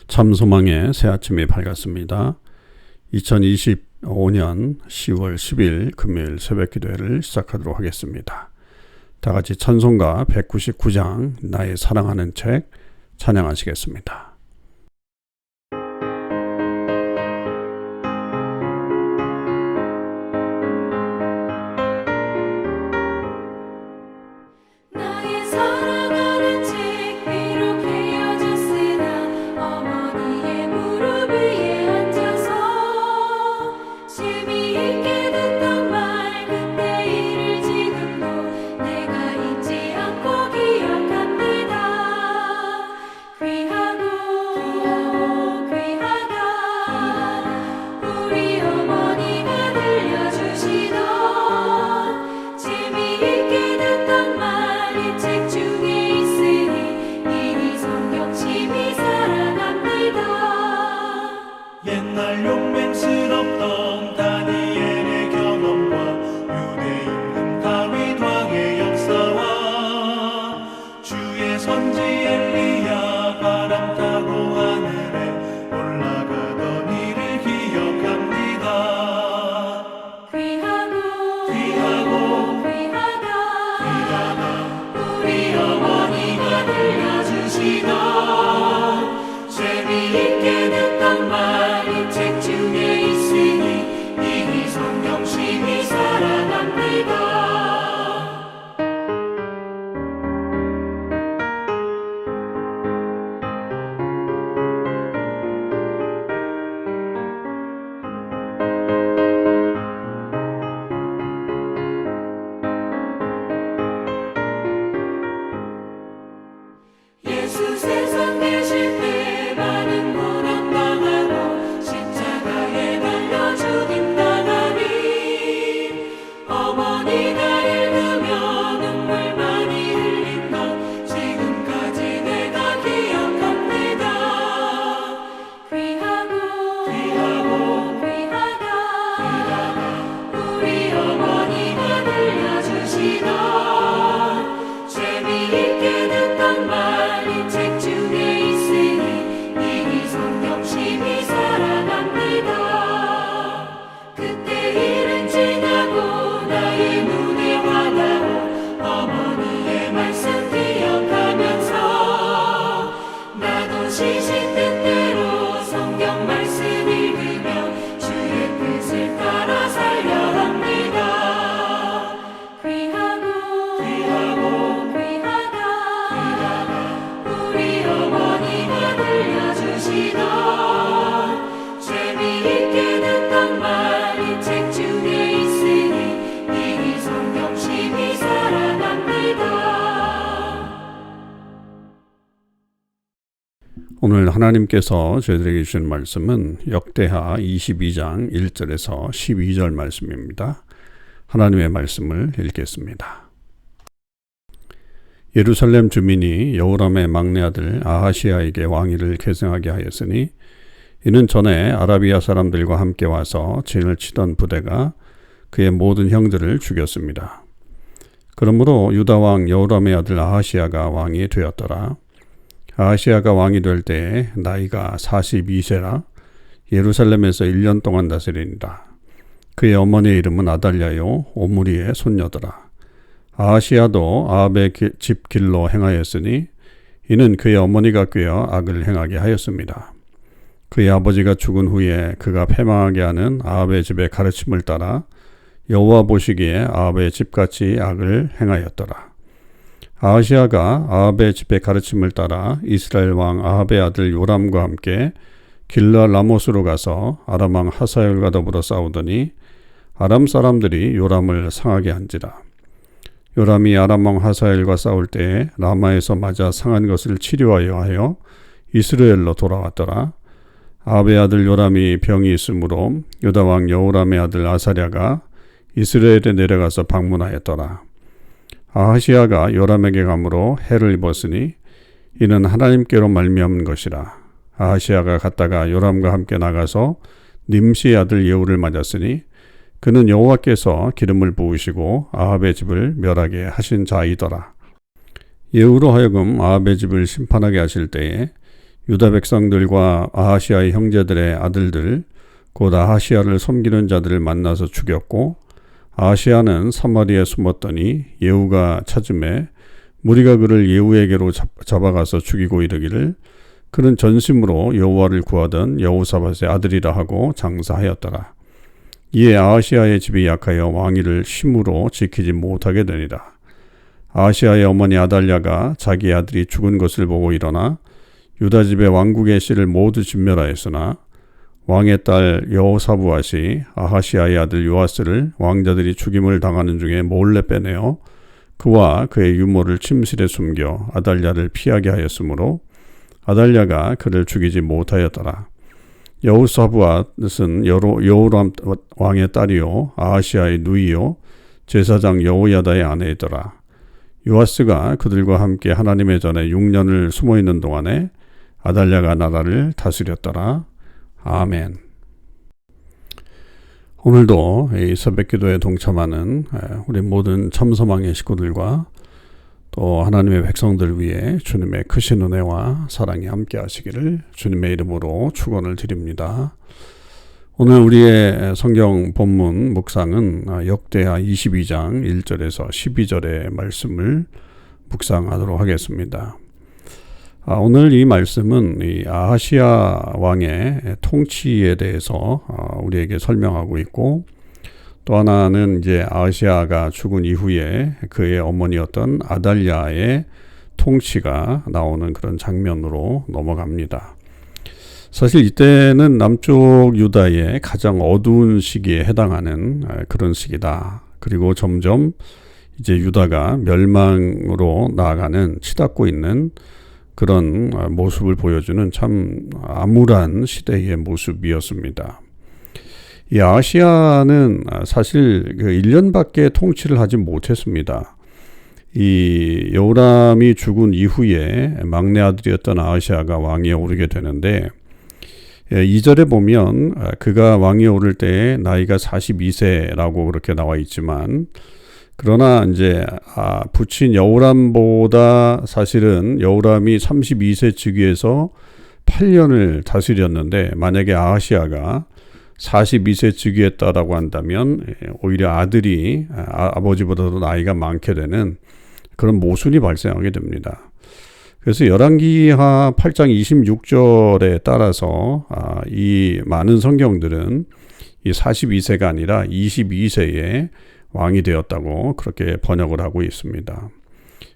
참소망의 새 아침이 밝았습니다. 2025년 10월 10일 금요일 새벽 기도회를 시작하도록 하겠습니다. 다 같이 찬송가 199장 나의 사랑하는 책 찬양하시겠습니다. 옛날 용맹스럽던 다니엘의 경험과 유대 임금 다윗 왕의 역사와 주의 선지 엘리야 바람 타고 하늘에 올라가던 일을 기억합니다. 귀하다 우리 어머니가 들려주시던 재미있게 듣던 말 책 중에 있으니 이미 성경심이 살아납니다. 예수 세상 계실 때 많은 고난 당하고 십자가에 달려 죽임 당하니 어머니가 읽으며 눈물 많이 흘린 것 지금까지 내가 기억합니다. 귀하다 우리 어머니가 들려주시던 재미있게 듣던 말 책 중에 있으니 이미 성경심이 살아납니다. 그때 일은 지나고 나의 눈에 와닿고 어머니의 말씀 기억하면서 나도 시신 뜻대로 성경 말씀 읽으며 주의 뜻을 따라 살려 합니다. 우리 어머니가 들려주시던 재미있게 듣던 말 이 책 중에 있으니 이미 성경심이 살아납니다. 오늘 하나님께서 저희들에게 주신 말씀은 역대하 22장 1절에서 12절 말씀입니다. 하나님의 말씀을 읽겠습니다. 예루살렘 주민이 여호람의 막내 아들 아하시야에게 왕위를 계승하게 하였으니 이는 전에 아라비아 사람들과 함께 와서 진을 치던 부대가 그의 모든 형들을 죽였습니다. 그러므로 유다 왕 여호람의 아들 아하시야가 왕이 되었더라. 아하시야가 왕이 될 때에 나이가 42세라 예루살렘에서 1년 동안 다스리니라. 그의 어머니의 이름은 아달랴요 오므리의 손녀더라. 아하시야도 아합의 집 길로 행하였으니 이는 그의 어머니가 꾀어 악을 행하게 하였습니다. 그의 아버지가 죽은 후에 그가 패망하게 하는 아합의 집의 가르침을 따라 여호와 보시기에 아합의 집같이 악을 행하였더라. 아하시야가 아합의 집의 가르침을 따라 이스라엘 왕 아합의 아들 요람과 함께 길르앗 라못으로 가서 아람 왕 하사엘과 더불어 싸우더니 아람 사람들이 요람을 상하게 한지라. 요람이 아람 왕 하사엘과 싸울 때에 라마에서 맞아 상한 것을 치료하여 하여 이스라엘로 돌아왔더라. 아합의 아들 요람이 병이 있으므로 유다 왕 여호람의 아들 아사랴가 이스라엘에 내려가서 방문하였더라. 아하시야가 요람에게 감으로 해를 입었으니 이는 하나님께로 말미암은 것이라. 아하시야가 갔다가 요람과 함께 나가서 님시의 아들 예후를 맞았으니 그는 여호와께서 기름을 부으시고 아합의 집을 멸하게 하신 자이더라. 예후로 하여금 아합의 집을 심판하게 하실 때에 유다 백성들과 아하시아의 형제들의 아들들 곧 아하시아를 섬기는 자들을 만나서 죽였고, 아하시아는 사마리아에 숨었더니 예후가 찾음에 무리가 그를 예후에게로 잡아가서 죽이고 이르기를 그는 전심으로 여호와를 구하던 여호사밧의 아들이라 하고 장사하였더라. 이에 아하시아의 집이 약하여 왕위를 심으로 지키지 못하게 되니라. 아하시아의 어머니 아달랴가 자기 아들이 죽은 것을 보고 일어나 유다 집의 왕국의 씨를 모두 진멸하였으나 왕의 딸 여호사부앗이 아하시아의 아들 요아스를 왕자들이 죽임을 당하는 중에 몰래 빼내어 그와 그의 유모를 침실에 숨겨 아달랴를 피하게 하였으므로 아달랴가 그를 죽이지 못하였더라. 여호사부앗은 여호람 왕의 딸이요 아하시아의 누이요 제사장 여호야다의 아내이더라. 요아스가 그들과 함께 하나님의 전에 6년을 숨어있는 동안에 아달랴가 나라를 다스렸더라. 아멘. 오늘도 이 새벽기도에 동참하는 우리 모든 참소망의 식구들과 또 하나님의 백성들 위해 주님의 크신 은혜와 사랑이 함께 하시기를 주님의 이름으로 축원을 드립니다. 오늘 우리의 성경 본문 묵상은 역대하 22장 1절에서 12절의 말씀을 묵상하도록 하겠습니다. 오늘 이 말씀은 이 아하시아 왕의 통치에 대해서 우리에게 설명하고 있고, 또 하나는 이제 아하시아가 죽은 이후에 그의 어머니였던 아달랴의 통치가 나오는 그런 장면으로 넘어갑니다. 사실 이때는 남쪽 유다의 가장 어두운 시기에 해당하는 그런 시기다. 그리고 점점 이제 유다가 멸망으로 나아가는 치닫고 있는 그런 모습을 보여주는 참 암울한 시대의 모습이었습니다. 이 아하시아는 사실 1년밖에 통치를 하지 못했습니다. 이 여호람이 죽은 이후에 막내 아들이었던 아하시아가 왕위에 오르게 되는데 2절에 보면 그가 왕위에 오를 때 나이가 42세라고 그렇게 나와 있지만, 그러나 이제 부친 여호람보다 사실은 여호람이 32세 즉위해서 8년을 다스렸는데, 만약에 아하시아가 42세 즉위했다라고 한다면 오히려 아들이 아버지보다도 나이가 많게 되는 그런 모순이 발생하게 됩니다. 그래서 열왕기하 8장 26절에 따라서 이 많은 성경들은 이 42세가 아니라 22세에 왕이 되었다고 그렇게 번역을 하고 있습니다.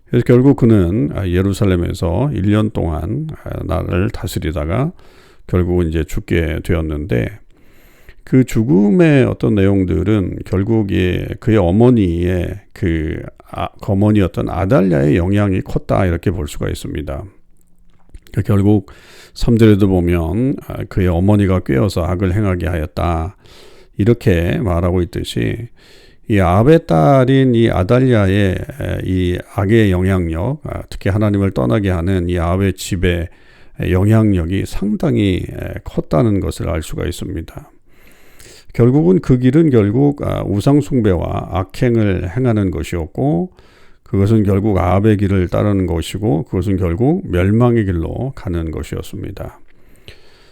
그래서 결국 그는 예루살렘에서 1년 동안 나라를 다스리다가 결국은 이제 죽게 되었는데, 그 죽음의 어떤 내용들은 결국 그의 어머니의 거머니였던 아달랴의 영향이 컸다, 이렇게 볼 수가 있습니다. 결국 3절에도 보면 그의 어머니가 꾀어서 악을 행하게 하였다, 이렇게 말하고 있듯이 이 아합의 딸인 이 아달랴의 이 악의 영향력, 특히 하나님을 떠나게 하는 이 아합의 집의 영향력이 상당히 컸다는 것을 알 수가 있습니다. 결국은 그 길은 결국 우상숭배와 악행을 행하는 것이었고, 그것은 결국 아합의 길을 따르는 것이고, 그것은 결국 멸망의 길로 가는 것이었습니다.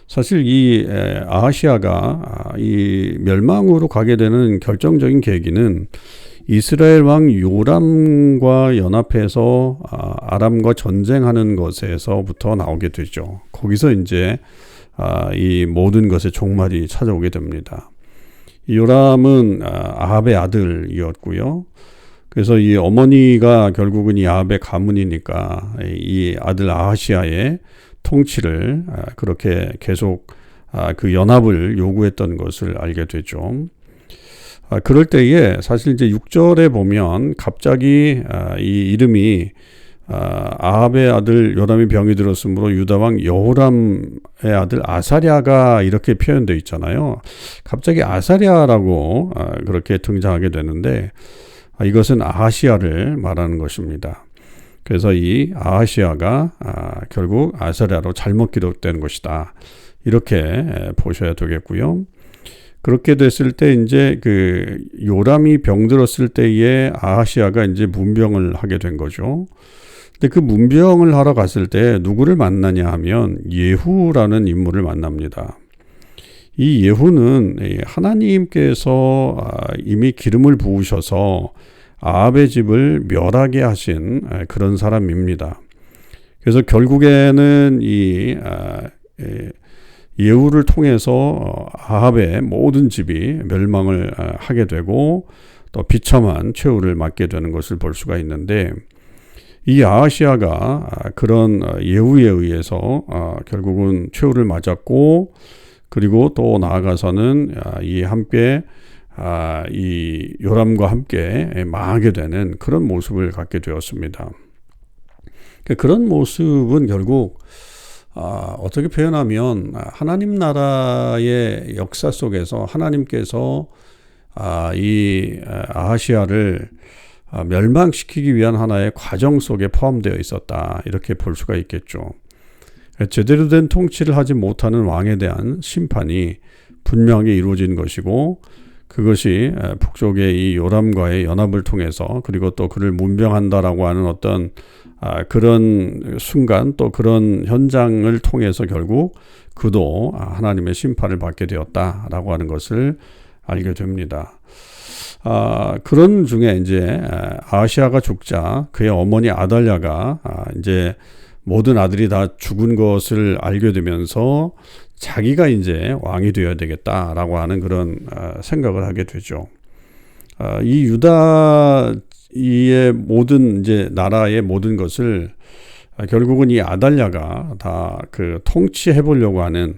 사실 이 아하시아가 이 멸망으로 가게 되는 결정적인 계기는 이스라엘 왕 요람과 연합해서 아람과 전쟁하는 것에서부터 나오게 되죠. 거기서 이제 이 모든 것의 종말이 찾아오게 됩니다. 요람은 아합의 아들이었고요. 그래서 이 어머니가 결국은 이 아합의 가문이니까 이 아들 아하시아의 통치를 그렇게 계속 그 연합을 요구했던 것을 알게 되죠. 그럴 때에 사실 이제 6절에 보면 갑자기 이 이름이 아합의 아들 요람이 병이 들었으므로 유다 왕 여호람의 아들 아사랴가 이렇게 표현되어 있잖아요. 갑자기 아사랴라고 그렇게 등장하게 되는데, 이것은 아하시아를 말하는 것입니다. 그래서 이 아하시아가 결국 아사랴로 잘못 기록된 것이다, 이렇게 보셔야 되겠고요. 그렇게 됐을 때 이제 그 요람이 병들었을 때에 아하시아가 이제 문병을 하게 된 거죠. 근데 그 문병을 하러 갔을 때 누구를 만나냐 하면 예후라는 인물을 만납니다. 이 예후는 하나님께서 이미 기름을 부으셔서 아합의 집을 멸하게 하신 그런 사람입니다. 그래서 결국에는 이 예후를 통해서 아합의 모든 집이 멸망을 하게 되고 또 비참한 최후를 맞게 되는 것을 볼 수가 있는데, 이 아하시아가 그런 예후에 의해서 결국은 최후를 맞았고, 그리고 또 나아가서는 이 함께 이 요람과 함께 망하게 되는 그런 모습을 갖게 되었습니다. 그런 모습은 결국 어떻게 표현하면 하나님 나라의 역사 속에서 하나님께서 이 아하시아를 멸망시키기 위한 하나의 과정 속에 포함되어 있었다, 이렇게 볼 수가 있겠죠. 제대로 된 통치를 하지 못하는 왕에 대한 심판이 분명하게 이루어진 것이고, 그것이 북쪽의 이 요람과의 연합을 통해서, 그리고 또 그를 문병한다라고 하는 어떤 그런 순간, 또 그런 현장을 통해서 결국 그도 하나님의 심판을 받게 되었다라고 하는 것을 알게 됩니다. 그런 중에 이제 아하시아가 죽자 그의 어머니 아달랴가 이제 모든 아들이 다 죽은 것을 알게 되면서 자기가 이제 왕이 되어야 되겠다라고 하는 그런 생각을 하게 되죠. 이 유다의 모든 이제 나라의 모든 것을 결국은 이 아달랴가 다 그 통치해 보려고 하는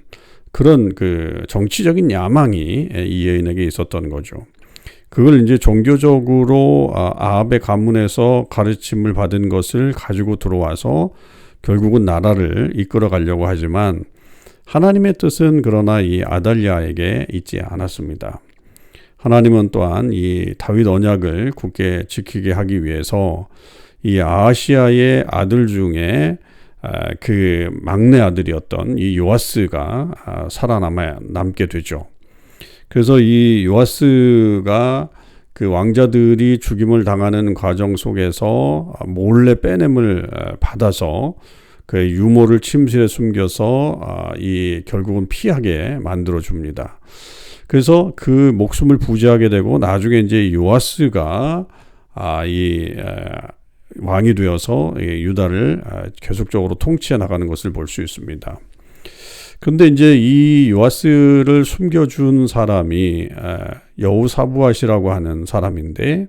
그런 그 정치적인 야망이 이 여인에게 있었던 거죠. 그걸 이제 종교적으로 아합의 가문에서 가르침을 받은 것을 가지고 들어와서 결국은 나라를 이끌어 가려고 하지만, 하나님의 뜻은 그러나 이 아달랴에게 있지 않았습니다. 하나님은 또한 이 다윗 언약을 굳게 지키게 하기 위해서 이 아하시아의 아들 중에 그 막내 아들이었던 이 요아스가 살아남게 되죠. 그래서 이 요아스가 그 왕자들이 죽임을 당하는 과정 속에서 몰래 빼냄을 받아서 그 유모를 침실에 숨겨서 이 결국은 피하게 만들어 줍니다. 그래서 그 목숨을 부지하게 되고, 나중에 이제 요아스가 이 왕이 되어서 유다를 계속적으로 통치해 나가는 것을 볼 수 있습니다. 근데 이제 이 요아스를 숨겨준 사람이 여우사부앗이라고 하는 사람인데,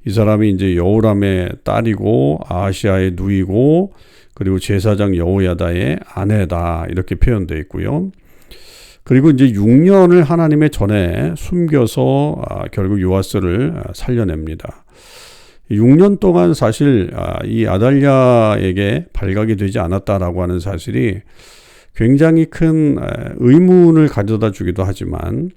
이 사람이 이제 여호람의 딸이고 아하시아의 누이고, 그리고 제사장 여호야다의 아내다, 이렇게 표현되어 있고요. 그리고 이제 6년을 하나님의 전에 숨겨서 결국 요아스를 살려냅니다. 6년 동안 사실 이 아달랴에게 발각이 되지 않았다라고 하는 사실이 굉장히 큰 의문을 가져다 주기도 하지만,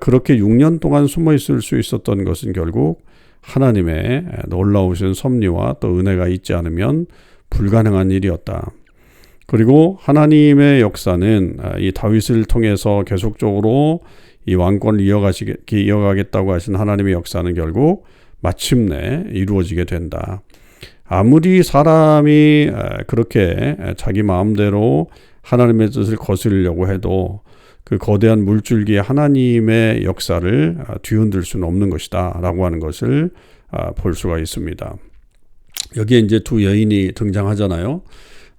그렇게 6년 동안 숨어 있을 수 있었던 것은 결국 하나님의 놀라우신 섭리와 또 은혜가 있지 않으면 불가능한 일이었다. 그리고 하나님의 역사는 이 다윗을 통해서 계속적으로 이 왕권을 이어가겠다고 하신 하나님의 역사는 결국 마침내 이루어지게 된다. 아무리 사람이 그렇게 자기 마음대로 하나님의 뜻을 거스르려고 해도 그 거대한 물줄기의 하나님의 역사를 뒤흔들 수는 없는 것이다 라고 하는 것을 볼 수가 있습니다. 여기에 이제 두 여인이 등장하잖아요.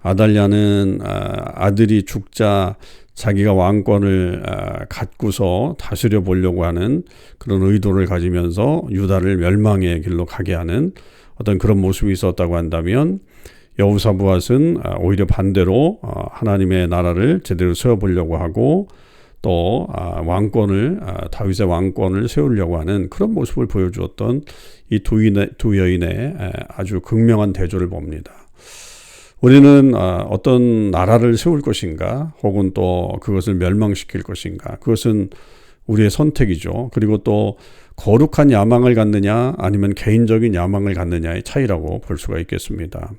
아달랴는 아들이 죽자 자기가 왕권을 갖고서 다스려 보려고 하는 그런 의도를 가지면서 유다를 멸망의 길로 가게 하는 어떤 그런 모습이 있었다고 한다면, 여우사부앗은 오히려 반대로 하나님의 나라를 제대로 세워보려고 하고 또 다윗의 왕권을 세우려고 하는 그런 모습을 보여주었던 이 두 여인의 아주 극명한 대조를 봅니다. 우리는 어떤 나라를 세울 것인가, 혹은 또 그것을 멸망시킬 것인가, 그것은 우리의 선택이죠. 그리고 또 거룩한 야망을 갖느냐 아니면 개인적인 야망을 갖느냐의 차이라고 볼 수가 있겠습니다.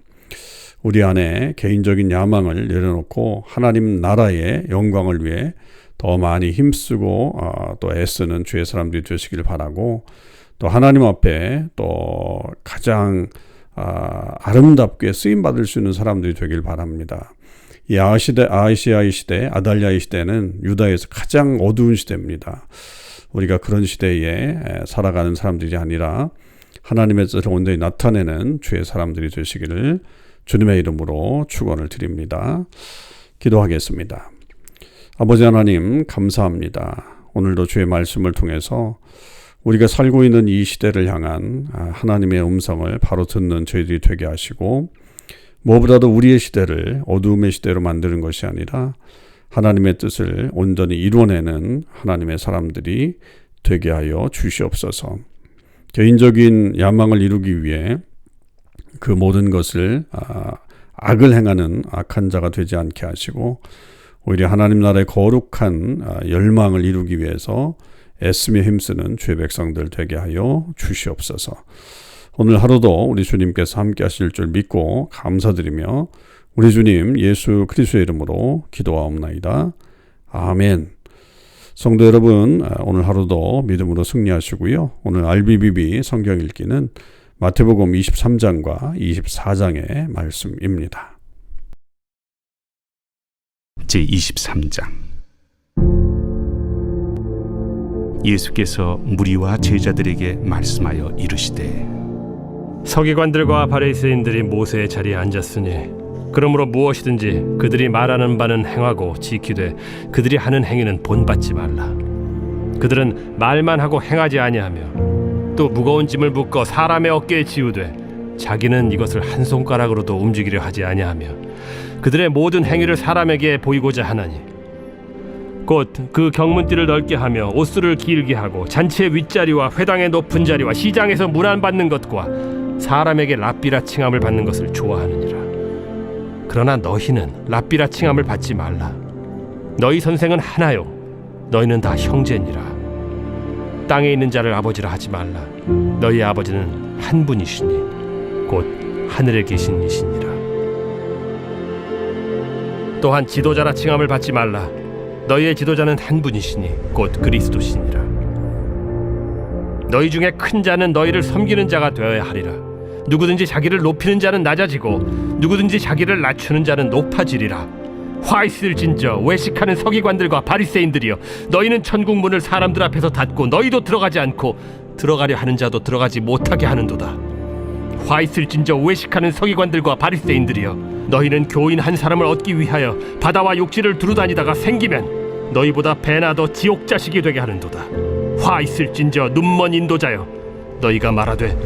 우리 안에 개인적인 야망을 내려놓고 하나님 나라의 영광을 위해 더 많이 힘쓰고 또 애쓰는 주의 사람들이 되시길 바라고, 또 하나님 앞에 또 가장 아름답게 쓰임 받을 수 있는 사람들이 되길 바랍니다. 이 아시아의 시대, 아달랴의 시대는 유다에서 가장 어두운 시대입니다. 우리가 그런 시대에 살아가는 사람들이 아니라 하나님의 뜻을 온전히 나타내는 주의 사람들이 되시기를 주님의 이름으로 축원을 드립니다. 기도하겠습니다. 아버지 하나님 감사합니다. 오늘도 주의 말씀을 통해서 우리가 살고 있는 이 시대를 향한 하나님의 음성을 바로 듣는 저희들이 되게 하시고, 무엇보다도 우리의 시대를 어두움의 시대로 만드는 것이 아니라 하나님의 뜻을 온전히 이루어내는 하나님의 사람들이 되게 하여 주시옵소서. 개인적인 야망을 이루기 위해 그 모든 것을 악을 행하는 악한 자가 되지 않게 하시고, 오히려 하나님 나라의 거룩한 열망을 이루기 위해서 애쓰며 힘쓰는 주의 백성들 되게 하여 주시옵소서. 오늘 하루도 우리 주님께서 함께 하실 줄 믿고 감사드리며 우리 주님 예수 그리스도의 이름으로 기도하옵나이다. 아멘. 성도 여러분, 오늘 하루도 믿음으로 승리하시고요. 오늘 RBBB 성경 읽기는 마태복음 23장과 24장의 말씀입니다. 제23장. 예수께서 무리와 제자들에게 말씀하여 이르시되, 서기관들과 바리새인들이 모세의 자리에 앉았으니 그러므로 무엇이든지 그들이 말하는 바는 행하고 지키되 그들이 하는 행위는 본받지 말라. 그들은 말만 하고 행하지 아니하며 또 무거운 짐을 묶어 사람의 어깨에 지우되 자기는 이것을 한 손가락으로도 움직이려 하지 아니하며 그들의 모든 행위를 사람에게 보이고자 하나니, 곧 그 경문띠를 넓게 하며 옷수를 길게 하고 잔치의 윗자리와 회당의 높은 자리와 시장에서 문안받는 것과 사람에게 랍비라 칭함을 받는 것을 좋아하느니라. 그러나 너희는 랍비라 칭함을 받지 말라. 너희 선생은 하나요 너희는 다 형제니라. 땅에 있는 자를 아버지라 하지 말라. 너희 아버지는 한 분이시니 곧 하늘에 계신 이시니라. 또한 지도자라 칭함을 받지 말라. 너희의 지도자는 한 분이시니 곧 그리스도시니라. 너희 중에 큰 자는 너희를 섬기는 자가 되어야 하리라. 누구든지 자기를 높이는 자는 낮아지고 누구든지 자기를 낮추는 자는 높아지리라. 화 있을진저 외식하는 서기관들과 바리새인들이여, 너희는 천국 문을 사람들 앞에서 닫고 너희도 들어가지 않고 들어가려 하는 자도 들어가지 못하게 하는도다. 화 있을진저 외식하는 서기관들과 바리새인들이여, 너희는 교인 한 사람을 얻기 위하여 바다와 육지를 두루다니다가 생기면 너희보다 배나 더 지옥 자식이 되게 하는도다. 화 있을진저 눈먼 인도자여, 너희가 말하되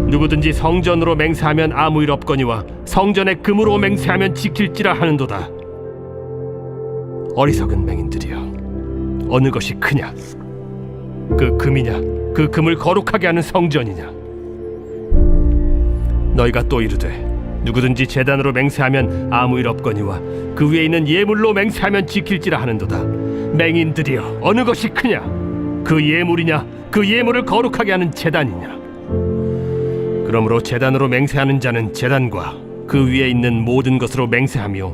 누구든지 성전으로 맹세하면 아무 일 없거니와 성전에 금으로 맹세하면 지킬지라 하는도다. 어리석은 맹인들이여, 어느 것이 크냐? 그 금이냐? 그 금을 거룩하게 하는 성전이냐? 너희가 또 이르되 누구든지 제단으로 맹세하면 아무 일 없거니와 그 위에 있는 예물로 맹세하면 지킬지라 하는도다. 맹인들이여, 어느 것이 크냐? 그 예물이냐? 그 예물을 거룩하게 하는 제단이냐? 그러므로 제단으로 맹세하는 자는 제단과 그 위에 있는 모든 것으로 맹세하며,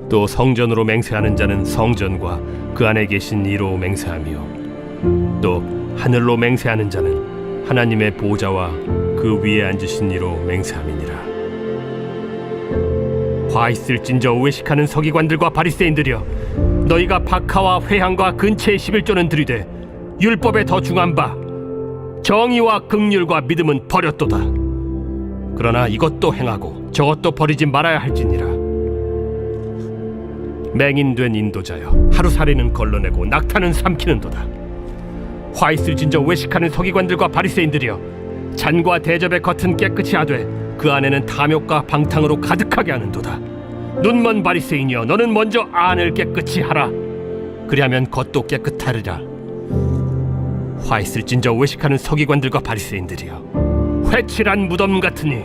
또 성전으로 맹세하는 자는 성전과 그 안에 계신 이로 맹세하며, 또 하늘로 맹세하는 자는 하나님의 보좌와 그 위에 앉으신 이로 맹세함이니라. 화 있을진저 외식하는 서기관들과 바리새인들이여, 너희가 박하와 회향과 근체의 11조는 들이되 율법에 더 중한 바 정의와 긍휼과 믿음은 버렸도다. 그러나 이것도 행하고 저것도 버리지 말아야 할지니라. 맹인된 인도자여, 하루살이는 걸러내고 낙타는 삼키는도다. 화 있을진저 외식하는 서기관들과 바리새인들이여, 잔과 대접의 겉은 깨끗이 하되 그 안에는 탐욕과 방탕으로 가득하게 하는도다. 눈먼 바리새인이여, 너는 먼저 안을 깨끗이 하라. 그리하면 겉도 깨끗하리라. 화 있을진저 외식하는 서기관들과 바리새인들이여, 회칠한 무덤 같으니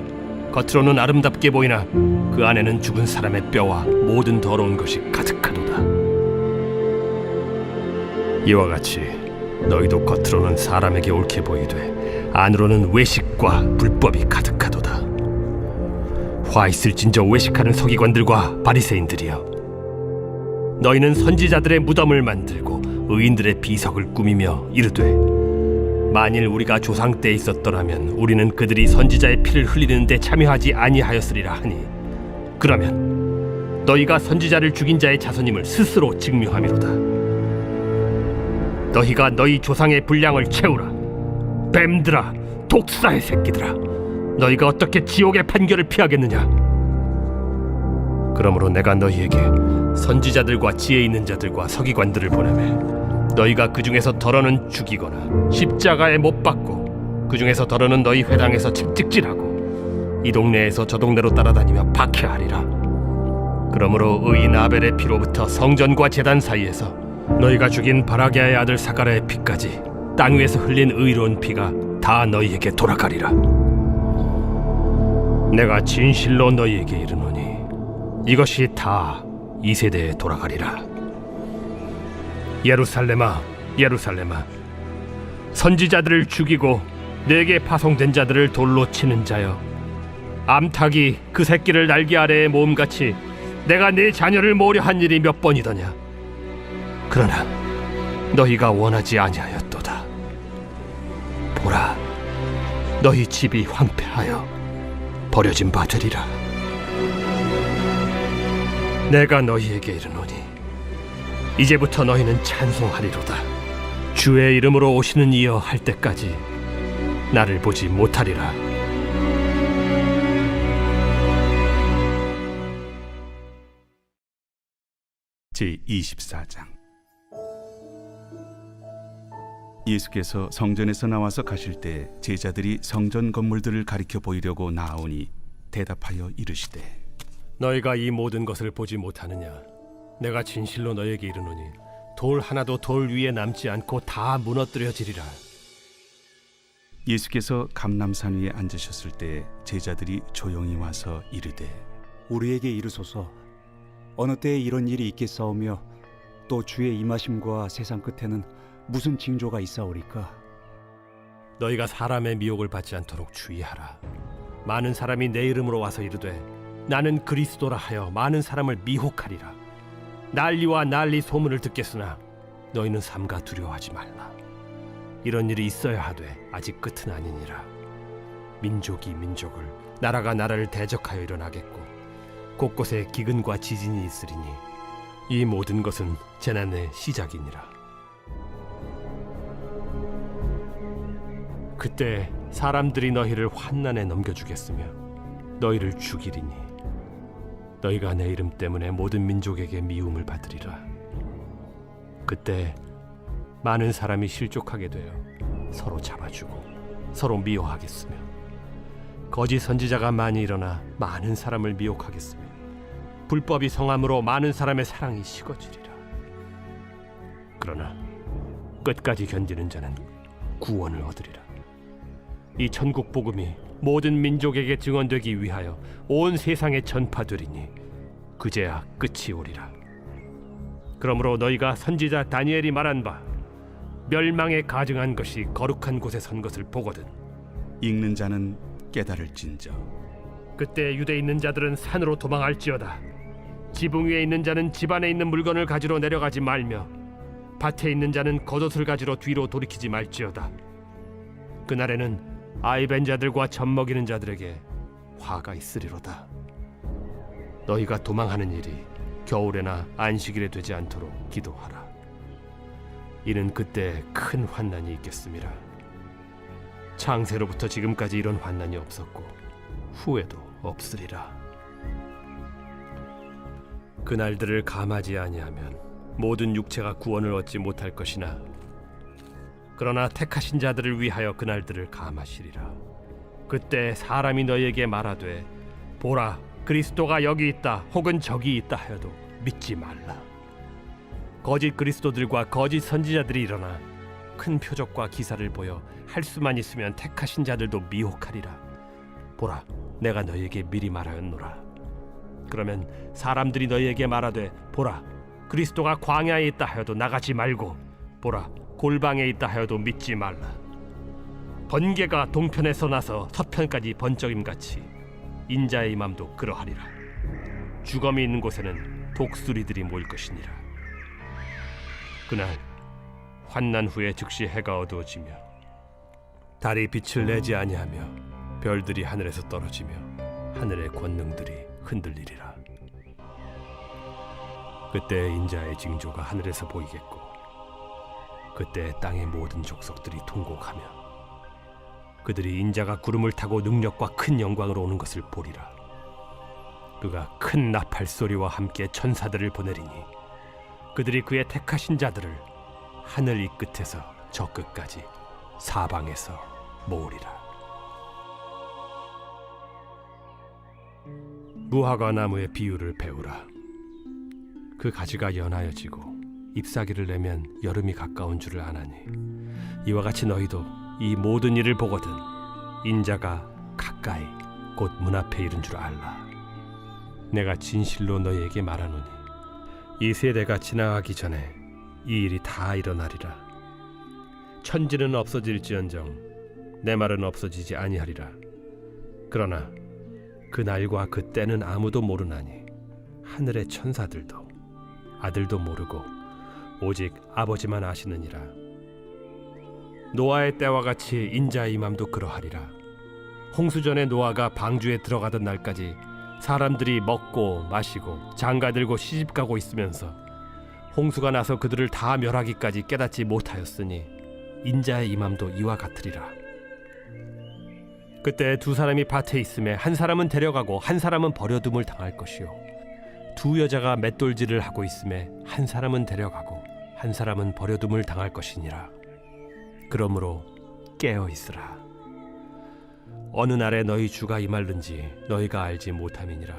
겉으로는 아름답게 보이나 그 안에는 죽은 사람의 뼈와 모든 더러운 것이 가득하도다. 이와 같이 너희도 겉으로는 사람에게 옳게 보이되 안으로는 외식과 불법이 가득하도다. 화 있을진저 외식하는 서기관들과 바리새인들이여, 너희는 선지자들의 무덤을 만들고 의인들의 비석을 꾸미며 이르되 만일 우리가 조상 때 있었더라면 우리는 그들이 선지자의 피를 흘리는데 참여하지 아니하였으리라 하니 그러면 너희가 선지자를 죽인 자의 자손임을 스스로 증명하미로다. 너희가 너희 조상의 분량을 채우라. 뱀들아, 독사의 새끼들아, 너희가 어떻게 지옥의 판결을 피하겠느냐? 그러므로 내가 너희에게 선지자들과 지혜 있는 자들과 서기관들을 보내매 너희가 그 중에서 덜어는 죽이거나 십자가에 못 박고 그 중에서 덜어는 너희 회당에서 채찍질하고 이 동네에서 저 동네로 따라다니며 박해하리라. 그러므로 의인 아벨의 피로부터 성전과 제단 사이에서 너희가 죽인 바라게아의 아들 사가랴의 피까지 땅 위에서 흘린 의로운 피가 다 너희에게 돌아가리라. 내가 진실로 너희에게 이르노니 이것이 다 이 세대에 돌아가리라. 예루살렘아, 예루살렘아, 선지자들을 죽이고 내게 파송된 자들을 돌로 치는 자여, 암탉이 그 새끼를 날개 아래에 모음같이 내가 네 자녀를 모으려 한 일이 몇 번이더냐. 그러나 너희가 원하지 아니하였도다. 보라, 너희 집이 황폐하여 버려진 바 되리라. 내가 너희에게 이르노니 이제부터 너희는 찬송하리로다. 주의 이름으로 오시는 이여 할 때까지 나를 보지 못하리라. 제24장. 예수께서 성전에서 나와서 가실 때 제자들이 성전 건물들을 가리켜 보이려고 나아오니 대답하여 이르시되 너희가 이 모든 것을 보지 못하느냐? 내가 진실로 너희에게 이르노니 돌 하나도 돌 위에 남지 않고 다 무너뜨려지리라. 예수께서 감람산 위에 앉으셨을 때 제자들이 조용히 와서 이르되 우리에게 이르소서 어느 때에 이런 일이 있겠사오며 또 주의 임하심과 세상 끝에는 무슨 징조가 있사오리까? 너희가 사람의 미혹을 받지 않도록 주의하라. 많은 사람이 내 이름으로 와서 이르되 나는 그리스도라 하여 많은 사람을 미혹하리라. 난리와 난리 소문을 듣겠으나 너희는 삼가 두려워하지 말라. 이런 일이 있어야 하되 아직 끝은 아니니라. 민족이 민족을, 나라가 나라를 대적하여 일어나겠고 곳곳에 기근과 지진이 있으리니 이 모든 것은 재난의 시작이니라. 그때 사람들이 너희를 환난에 넘겨주겠으며 너희를 죽이리니 너희가 내 이름 때문에 모든 민족에게 미움을 받으리라. 그때 많은 사람이 실족하게 되어 서로 잡아주고 서로 미워하겠으며 거짓 선지자가 많이 일어나 많은 사람을 미혹하겠으며 불법이 성함으로 많은 사람의 사랑이 식어지리라. 그러나 끝까지 견디는 자는 구원을 얻으리라. 이 천국 복음이 모든 민족에게 증언되기 위하여 온 세상에 전파되리니 그제야 끝이 오리라. 그러므로 너희가 선지자 다니엘이 말한 바 멸망에 가증한 것이 거룩한 곳에 선 것을 보거든 읽는 자는 깨달을진저. 그때 유대에 있는 자들은 산으로 도망할지어다. 지붕 위에 있는 자는 집 안에 있는 물건을 가지러 내려가지 말며 밭에 있는 자는 겉옷을 가지러 뒤로 돌이키지 말지어다. 그날에는 아이 벤 자들과 젖 먹이는 자들에게 화가 있으리로다. 너희가 도망하는 일이 겨울에나 안식일에 되지 않도록 기도하라. 이는 그때 큰 환난이 있겠음이라. 창세로부터 지금까지 이런 환난이 없었고 후에도 없으리라. 그날들을 감하지 아니하면 모든 육체가 구원을 얻지 못할 것이나 그러나 택하신 자들을 위하여 그날들을 감하시리라. 그때 사람이 너희에게 말하되 보라, 그리스도가 여기 있다 혹은 저기 있다 하여도 믿지 말라. 거짓 그리스도들과 거짓 선지자들이 일어나 큰 표적과 기사를 보여 할 수만 있으면 택하신 자들도 미혹하리라. 보라, 내가 너희에게 미리 말하였노라. 그러면 사람들이 너희에게 말하되 보라, 그리스도가 광야에 있다 하여도 나가지 말고 보라, 골방에 있다 하여도 믿지 말라. 번개가 동편에서 나서 서편까지 번쩍임같이 인자의 맘도 그러하리라. 주검이 있는 곳에는 독수리들이 모일 것이니라. 그날 환난 후에 즉시 해가 어두워지며 달이 빛을 내지 아니하며 별들이 하늘에서 떨어지며 하늘의 권능들이 흔들리리라. 그때 인자의 징조가 하늘에서 보이겠고 그때 땅의 모든 족속들이 통곡하며 그들이 인자가 구름을 타고 능력과 큰 영광으로 오는 것을 보리라. 그가 큰 나팔 소리와 함께 천사들을 보내리니 그들이 그의 택하신 자들을 하늘 이 끝에서 저 끝까지 사방에서 모으리라. 무화과 나무의 비유를 배우라. 그 가지가 연하여지고 잎사귀를 내면 여름이 가까운 줄을 아나니 이와 같이 너희도 이 모든 일을 보거든 인자가 가까이 곧 문 앞에 이른 줄 알라. 내가 진실로 너희에게 말하노니 이 세대가 지나가기 전에 이 일이 다 일어나리라. 천지는 없어질지언정 내 말은 없어지지 아니하리라. 그러나 그 날과 그 때는 아무도 모르나니 하늘의 천사들도 아들도 모르고 오직 아버지만 아시느니라. 노아의 때와 같이 인자의 임함도 그러하리라. 홍수전에 노아가 방주에 들어가던 날까지 사람들이 먹고 마시고 장가들고 시집가고 있으면서 홍수가 나서 그들을 다 멸하기까지 깨닫지 못하였으니 인자의 임함도 이와 같으리라. 그때 두 사람이 밭에 있음에 한 사람은 데려가고 한 사람은 버려둠을 당할 것이요 두 여자가 맷돌질을 하고 있음에 한 사람은 데려가고 한 사람은 버려둠을 당할 것이니라. 그러므로 깨어 있으라. 어느 날에 너희 주가 임할는지 너희가 알지 못함이니라.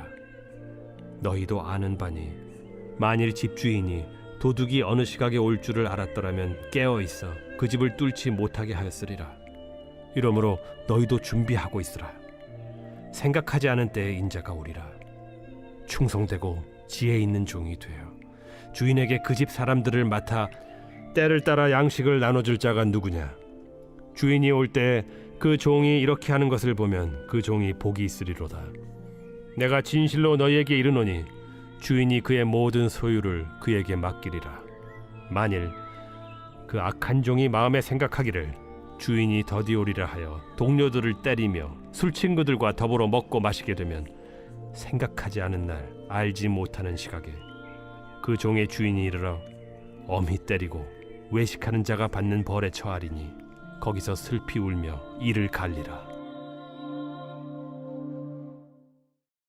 너희도 아는 바니 만일 집주인이 도둑이 어느 시각에 올 줄을 알았더라면 깨어 있어 그 집을 뚫지 못하게 하였으리라. 이러므로 너희도 준비하고 있으라. 생각하지 않은 때에 인자가 오리라. 충성되고 지혜 있는 종이 되어 주인에게 그 집 사람들을 맡아 때를 따라 양식을 나눠줄 자가 누구냐. 주인이 올 때 그 종이 이렇게 하는 것을 보면 그 종이 복이 있으리로다. 내가 진실로 너희에게 이르노니 주인이 그의 모든 소유를 그에게 맡기리라. 만일 그 악한 종이 마음에 생각하기를 주인이 더디오리라 하여 동료들을 때리며 술 친구들과 더불어 먹고 마시게 되면 생각하지 않은 날 알지 못하는 시각에 그 종의 주인이 이르러 엄히 때리고 외식하는 자가 받는 벌에 처하리니 거기서 슬피 울며 이를 갈리라.